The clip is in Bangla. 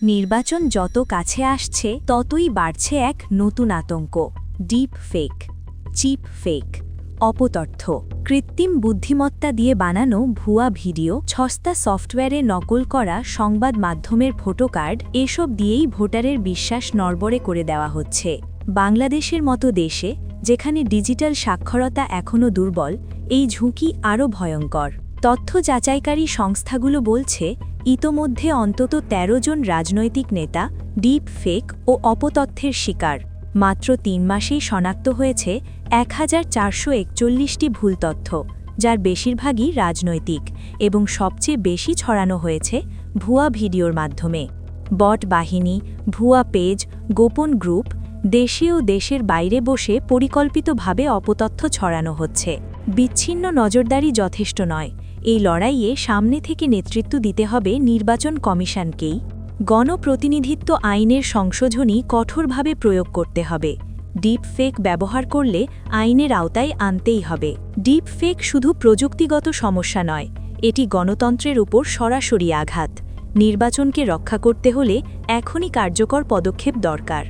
নির্বাচন যত কাছে আসছে ততই বাড়ছে এক নতুন আতঙ্ক, ডিপ ফেক, চিপ ফেক, অপতথ্য। কৃত্রিম বুদ্ধিমত্তা দিয়ে বানানো ভুয়া ভিডিও, সস্তা সফটওয়্যারে নকল করা সংবাদ মাধ্যমের ফটোকার্ড, এসব দিয়েই ভোটারের বিশ্বাস নড়বড়ে করে দেওয়া হচ্ছে। বাংলাদেশের মতো দেশে, যেখানে ডিজিটাল সাক্ষরতা এখনও দুর্বল, এই ঝুঁকি আরও ভয়ঙ্কর। তথ্য যাচাইকারী সংস্থাগুলো বলছে, ইতোমধ্যে অন্তত ১৩ জন রাজনৈতিক নেতা ডিপ ফেক ও অপতথ্যের শিকার। মাত্র ৩ মাসেই শনাক্ত হয়েছে ১,৪৪১টি ভুল তথ্য, যার বেশিরভাগই রাজনৈতিক, এবং সবচেয়ে বেশি ছড়ানো হয়েছে ভুয়া ভিডিওর মাধ্যমে। বট বাহিনী, ভুয়া পেজ, গোপন গ্রুপ, দেশে ও দেশের বাইরে বসে পরিকল্পিতভাবে অপতথ্য ছড়ানো হচ্ছে। বিচ্ছিন্ন নজরদারি যথেষ্ট নয়, এই লড়াইয়ে সামনে থেকে নেতৃত্ব দিতে হবে নির্বাচন কমিশনকেই। গণপ্রতিনিধিত্ব আইনের সংশোধনী কঠোরভাবে প্রয়োগ করতে হবে। ডিপ ফেক ব্যবহার করলে আইনের আওতায় আনতেই হবে। ডিপ ফেক শুধু প্রযুক্তিগত সমস্যা নয়, এটি গণতন্ত্রের উপর সরাসরি আঘাত। নির্বাচনকে রক্ষা করতে হলে এখনই কার্যকর পদক্ষেপ দরকার।